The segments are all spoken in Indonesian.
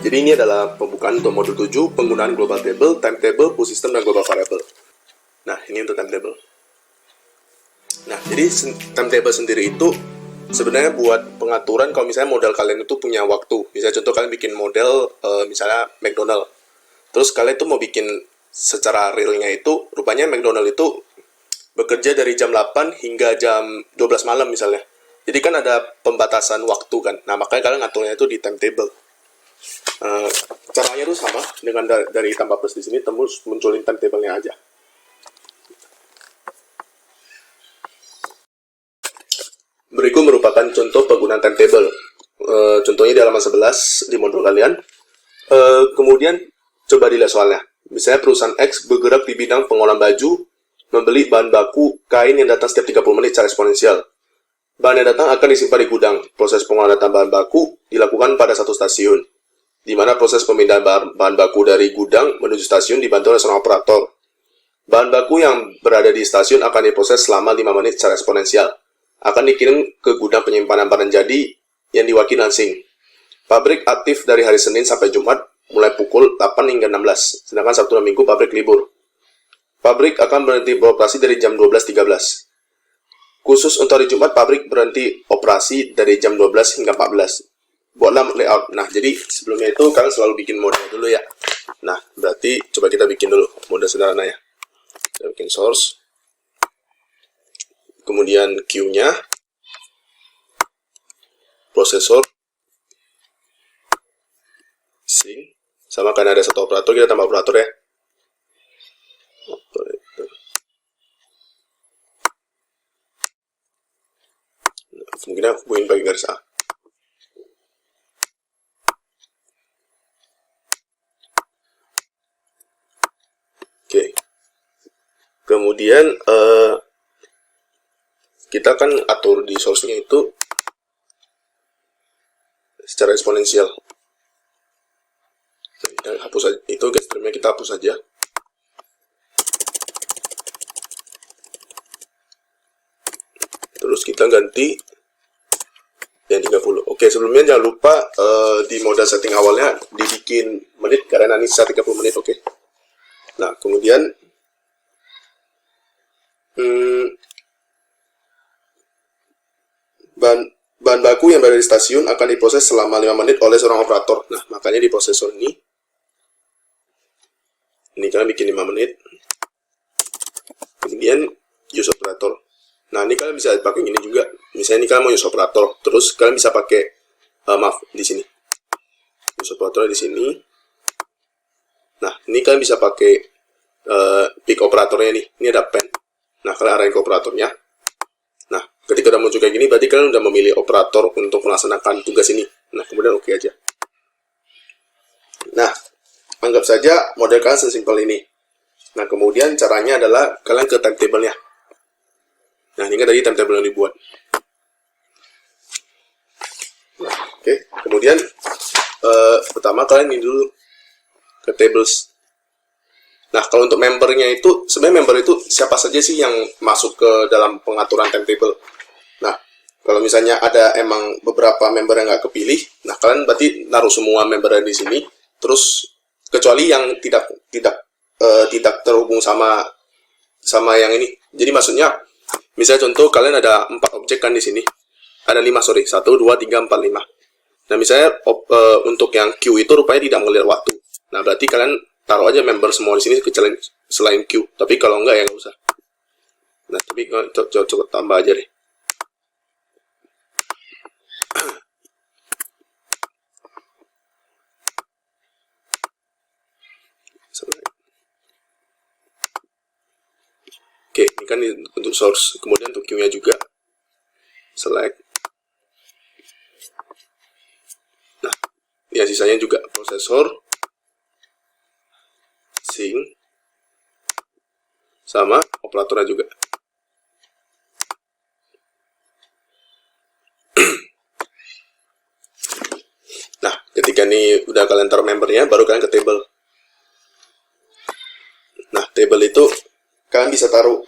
Jadi ini adalah pembukaan untuk modul 7, penggunaan global table, timetable, push system, dan global variable. Nah, ini untuk timetable. Nah, jadi timetable sendiri itu sebenarnya buat pengaturan kalau misalnya model kalian itu punya waktu. Misalnya contoh kalian bikin model misalnya McDonald. Terus kalian tuh mau bikin secara realnya itu, rupanya McDonald itu bekerja dari jam 8 hingga jam 12 malam misalnya. Jadi kan ada pembatasan waktu kan. Nah, makanya kalian ngaturnya itu di timetable. Caranya itu sama dengan dari tambah plus di sini, tembus munculin timetable-nya aja. Berikut merupakan contoh penggunaan timetable. Contohnya di halaman 11 di modul kalian. Kemudian coba dilihat soalnya. Misalnya perusahaan X bergerak di bidang pengolahan baju, membeli bahan baku kain yang datang setiap 30 menit secara eksponensial. Bahan yang datang akan disimpan di gudang. Proses pengolahan bahan baku dilakukan pada satu stasiun, di mana proses pemindahan bahan baku dari gudang menuju stasiun dibantu oleh seorang operator. Bahan baku yang berada di stasiun akan diproses selama 5 menit secara eksponensial. Akan dikirim ke gudang penyimpanan barang jadi yang diwakili langsing. Pabrik aktif dari hari Senin sampai Jumat mulai pukul 8 hingga 16, sedangkan Sabtu dan Minggu pabrik libur. Pabrik akan berhenti beroperasi dari jam 12.13. Khusus untuk hari Jumat, pabrik berhenti operasi dari jam 12 hingga 14. Buatlah layout. Nah, jadi sebelumnya itu kalian selalu bikin model dulu ya. Nah, berarti coba kita bikin dulu model sederhana ya. Kita bikin source. Kemudian queue-nya. Prosesor. Sync. Sama karena ada satu operator, kita tambah operator ya. Operator. Mungkin aku hubungin pakai garis A. Oke. Kemudian kita akan atur di source-nya itu secara eksponensial. Nah, hapus aja. Itu getstream-nya kita hapus saja. Terus kita ganti yang 30. Oke, sebelumnya jangan lupa di mode setting awalnya dibikin menit karena ini 30 menit. Oke. Nah, kemudian bahan baku yang berada di stasiun akan diproses selama 5 menit oleh seorang operator. Nah, makanya di prosesor ini kalian bikin 5 menit. Kemudian use operator. Nah, ini kalian bisa pakai gini juga. Misalnya ini kalian mau use operator, terus kalian bisa pakai maaf di sini. Use operator di sini. Nah, ini kalian bisa pakai pick operatornya nih. Ini ada pen. Nah, kalian arahin ke operatornya. Nah, ketika udah muncul kayak gini, berarti kalian udah memilih operator untuk melaksanakan tugas ini. Nah, kemudian oke aja. Nah, anggap saja model kalian sesimpel ini. Nah, kemudian caranya adalah kalian ke timetable-nya. Nah, ini kan tadi timetable yang dibuat. Nah, oke. Kemudian, pertama kalian ini dulu ke tables. Nah, kalau untuk membernya itu, sebenarnya member itu siapa saja sih yang masuk ke dalam pengaturan timetable. Nah, kalau misalnya ada emang beberapa member yang nggak kepilih, nah kalian berarti naruh semua member di sini, terus kecuali yang tidak terhubung sama yang ini. Jadi maksudnya, misalnya contoh kalian ada 4 objek kan di sini, ada 5 sorry, 1, 2, 3, 4, 5. Nah, misalnya untuk yang queue itu rupanya tidak melihat waktu. Nah, berarti kalian taruh aja member semua di sini kecuali selain queue. Tapi kalau enggak ya nggak usah. Nah, tapi coba tambah aja deh. Oke, ini kan untuk source. Kemudian untuk queue-nya juga. Select. Nah, ya sisanya juga prosesor. Sync. Sama operatornya juga. Nah, ketika ini udah kalian taruh membernya, baru kalian ke table. Nah, table itu kalian bisa taruh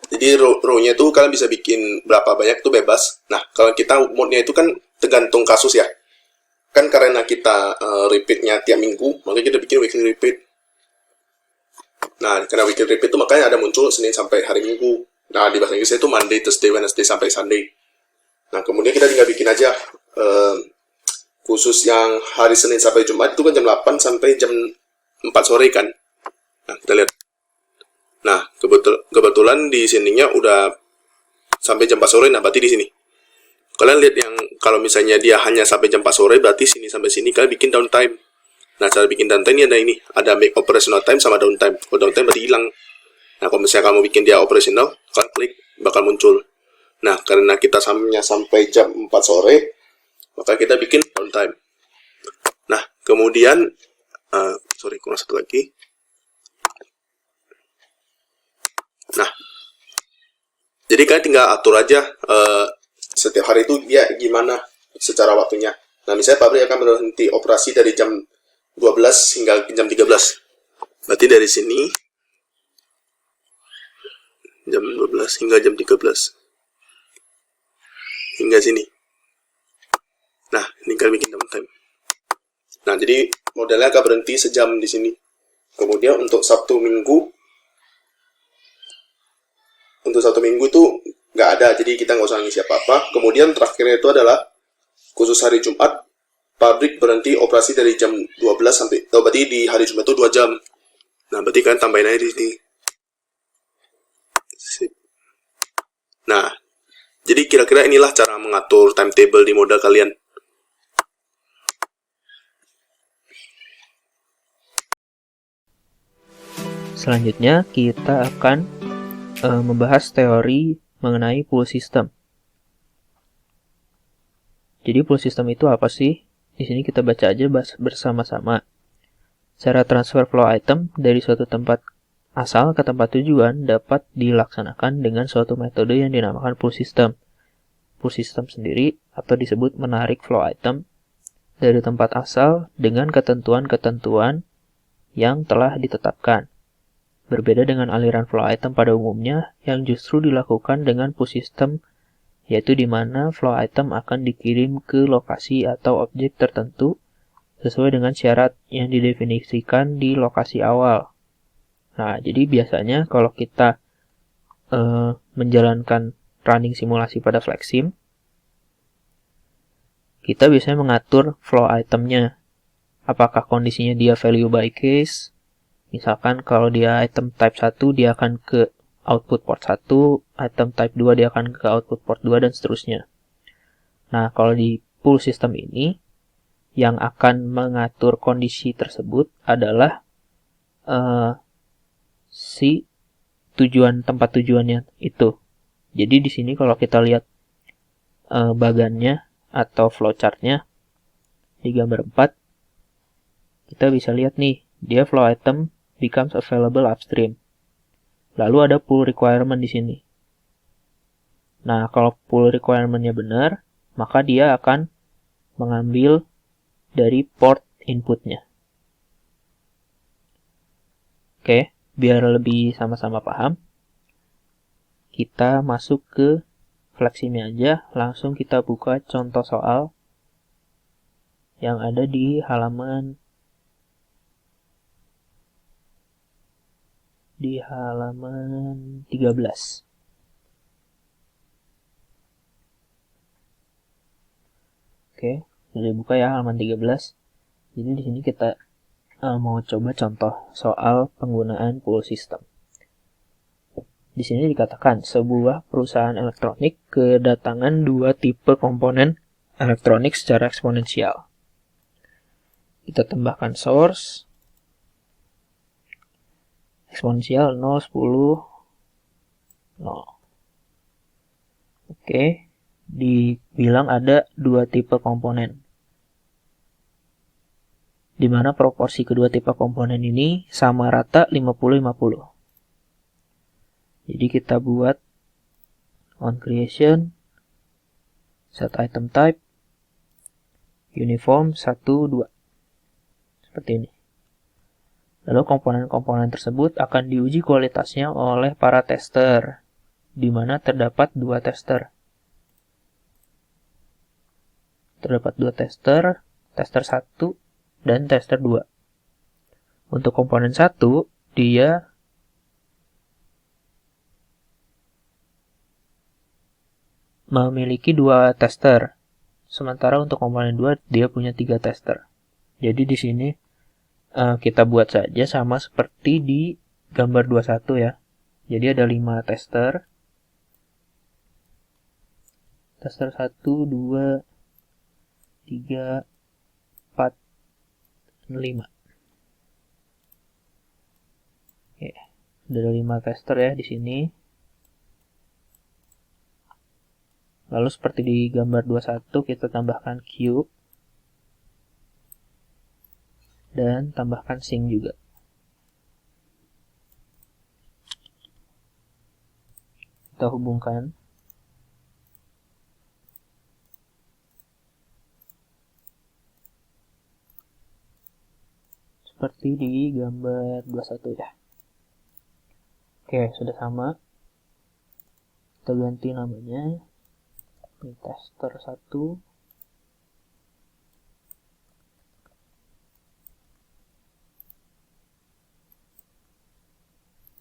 jadi row-nya itu kalian bisa bikin berapa banyak itu bebas. Nah, kalau kita mode-nya itu kan tergantung kasus ya. kan karena kita repeatnya tiap minggu, maka kita bikin weekly repeat. Nah, karena weekly repeat itu makanya ada muncul Senin sampai hari Minggu. Nah, di bahasa Inggrisnya itu Monday, Tuesday, Wednesday, sampai Sunday. Nah, kemudian kita tinggal bikin aja khusus yang hari Senin sampai Jumat itu kan jam 8 sampai jam 4 sore kan. Nah, kita lihat. Nah, kebetulan di sininya udah sampai jam 4 sore, nah berarti di sini. Kalian lihat yang kalau misalnya dia hanya sampai jam 4 sore, berarti sini sampai sini kalian bikin downtime. Nah, cara bikin downtime ini ada make operational time sama downtime. Kalau downtime berarti hilang. Nah, kalau misalnya kamu bikin dia operational, kalian klik, bakal muncul. Nah, karena kita sampai jam 4 sore, maka kita bikin downtime. Nah, kemudian, kurang satu lagi. Nah, jadi kalian tinggal atur aja setiap hari itu dia gimana secara waktunya. Nah, misalnya pabrik akan berhenti operasi dari jam 12 hingga jam 13. Berarti dari sini jam 12 hingga jam 13. Hingga sini. Nah, ini kalian bikin downtime. Nah, jadi modelnya akan berhenti sejam di sini. Kemudian untuk Sabtu Minggu itu nggak ada, jadi kita nggak usah ngisi apa-apa. Kemudian terakhirnya itu adalah khusus hari Jumat, pabrik berhenti operasi dari jam 12 sampai, berarti di hari Jumat itu 2 jam. Nah, berarti kalian tambahin aja di sini. Nah, jadi kira-kira inilah cara mengatur timetable di modal kalian. Selanjutnya kita akan membahas teori mengenai pool system. Jadi pool system itu apa sih? Di sini kita baca aja bersama-sama. Cara transfer flow item dari suatu tempat asal ke tempat tujuan dapat dilaksanakan dengan suatu metode yang dinamakan pool system. Pool system sendiri atau disebut menarik flow item dari tempat asal dengan ketentuan-ketentuan yang telah ditetapkan. Berbeda dengan aliran flow item pada umumnya yang justru dilakukan dengan pool system, yaitu di mana flow item akan dikirim ke lokasi atau objek tertentu sesuai dengan syarat yang didefinisikan di lokasi awal. Nah, jadi biasanya kalau kita menjalankan running simulasi pada FlexSim, kita biasanya mengatur flow itemnya. Apakah kondisinya dia value by case? Misalkan kalau dia item type 1 dia akan ke output port 1, item type 2 dia akan ke output port 2 dan seterusnya. Nah, kalau di pool system ini yang akan mengatur kondisi tersebut adalah si tempat tujuannya itu. Jadi di sini kalau kita lihat bagannya atau flowchartnya di gambar 4, kita bisa lihat nih, dia flow item becomes available upstream. Lalu ada pool requirement di sini. Nah, kalau pool requirement-nya benar, maka dia akan mengambil dari port input-nya. Oke, biar lebih sama-sama paham, kita masuk ke FlexSim-nya aja, langsung kita buka contoh soal yang ada di halaman 13. Oke, sudah dibuka ya halaman 13. Jadi di sini kita mau coba contoh soal penggunaan pool system. Di sini dikatakan sebuah perusahaan elektronik kedatangan 2 tipe komponen elektronik secara eksponensial. Kita tambahkan source eksponensial 0, 10, 0. Oke, dibilang ada 2 tipe komponen, di mana proporsi kedua tipe komponen ini sama rata 50-50. Jadi kita buat on creation, set item type, uniform 1, 2. Seperti ini. Lalu komponen-komponen tersebut akan diuji kualitasnya oleh para tester, di mana terdapat 2 tester. Terdapat 2 tester, tester 1 dan tester 2. Untuk komponen 1, dia memiliki 2 tester. Sementara untuk komponen 2, dia punya 3 tester. Jadi di sini kita buat saja sama seperti di gambar 21 ya. Jadi ada 5 tester. Tester 1, 2, 3, 4, 5. Oke, ada 5 tester ya di sini. Lalu seperti di gambar 21 kita tambahkan Q dan tambahkan sync juga. Kita hubungkan. Seperti di gambar 21 ya. Oke, sudah sama. Kita ganti namanya. Ini tester 1.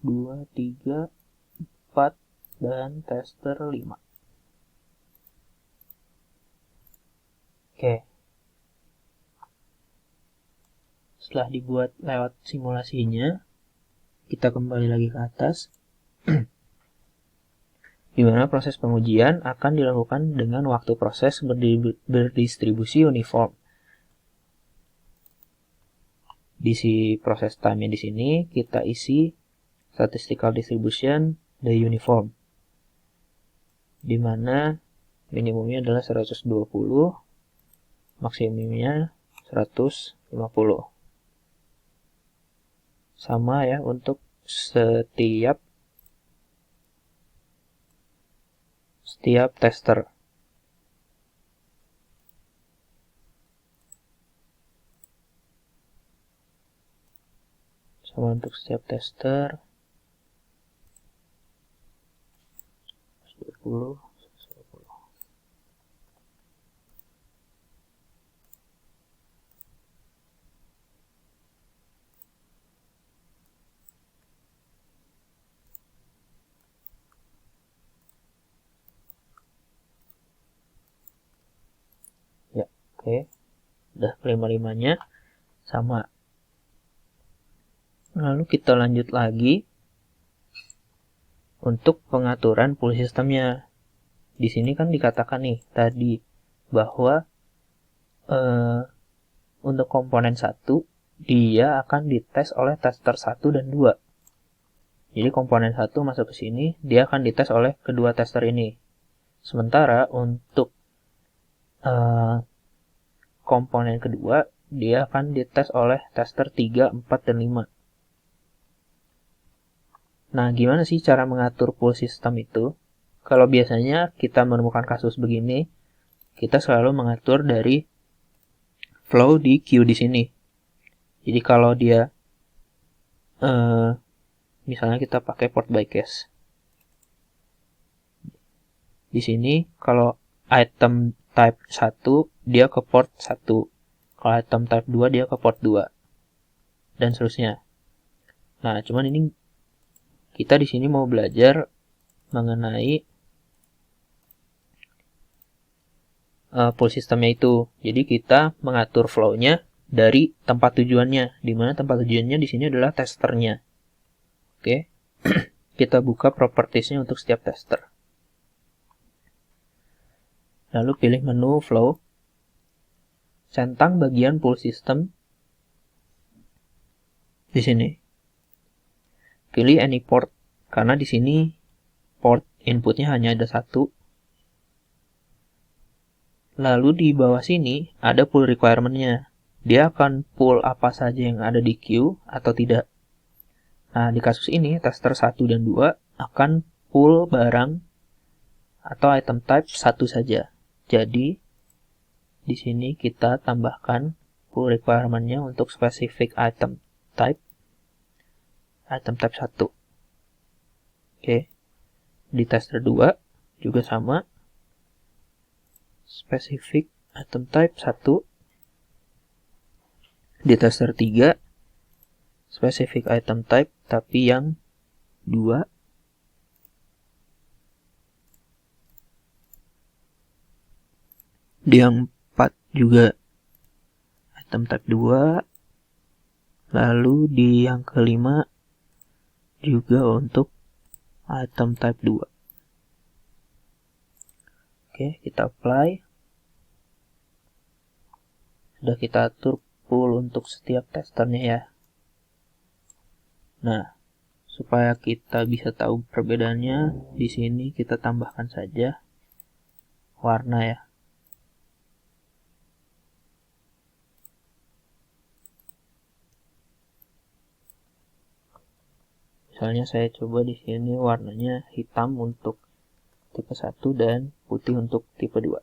Dua, 3, 4, dan tester 5. Oke. Setelah dibuat lewat simulasinya, kita kembali lagi ke atas. Di mana proses pengujian akan dilakukan dengan waktu proses berdistribusi uniform. Di proses time di sini kita isi statistical distribution the uniform, di mana minimumnya adalah 120, maksimumnya 150. Sama ya untuk setiap tester. Sama untuk setiap tester. 20, 120. Ya, oke. Udah kelima-limanya sama. Lalu kita lanjut lagi untuk pengaturan pool sistemnya. Di sini kan dikatakan nih tadi bahwa untuk komponen 1 dia akan dites oleh tester 1 dan 2. Jadi komponen 1 masuk ke sini, dia akan dites oleh kedua tester ini. Sementara untuk komponen kedua, dia akan dites oleh tester 3, 4, dan 5. Nah, gimana sih cara mengatur pool system itu? Kalau biasanya kita menemukan kasus begini, kita selalu mengatur dari flow di queue di sini. Jadi kalau dia, misalnya kita pakai port by case. Di sini kalau item type 1, dia ke port 1. Kalau item type 2, dia ke port 2. Dan seterusnya. Nah, cuman ini kita di sini mau belajar mengenai pool sistemnya itu. Jadi kita mengatur flow-nya dari tempat tujuannya, di mana tempat tujuannya di sini adalah testernya. Oke. Kita buka propertiesnya untuk setiap tester. Lalu pilih menu flow. Centang bagian pool system di sini. Pilih any port, karena di sini port inputnya hanya ada 1. Lalu di bawah sini ada pool requirement-nya. Dia akan pool apa saja yang ada di queue atau tidak. Nah, di kasus ini tester 1 dan 2 akan pool barang atau item type 1 saja. Jadi di sini kita tambahkan pool requirement-nya untuk specific item type 1. Oke. Di tester 2 juga sama. Specific item type 1. Di tester 3, specific item type, tapi yang 2. Di yang 4 juga item type 2. Lalu di yang kelima juga untuk item type 2. Oke, kita apply. Sudah kita atur pool untuk setiap testernya ya. Nah, supaya kita bisa tahu perbedaannya, di sini kita tambahkan saja warna ya. Misalnya saya coba di sini warnanya hitam untuk tipe 1 dan putih untuk tipe 2.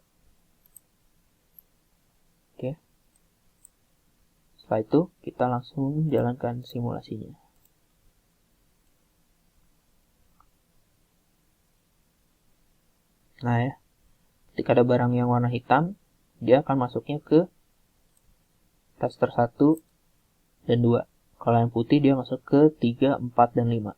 Oke. Setelah itu kita langsung jalankan simulasinya. Nah ya, ketika ada barang yang warna hitam, dia akan masuknya ke tester 1 dan 2. Kalau yang putih dia masuk ke 3, 4, dan 5.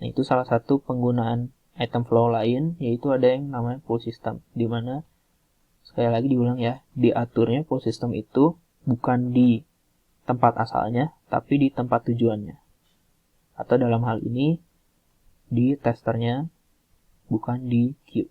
Nah, itu salah satu penggunaan item flow lain, yaitu ada yang namanya pool system. Dimana, sekali lagi diulang ya, diaturnya pool system itu bukan di tempat asalnya, tapi di tempat tujuannya. Atau dalam hal ini, di testernya, bukan di queue.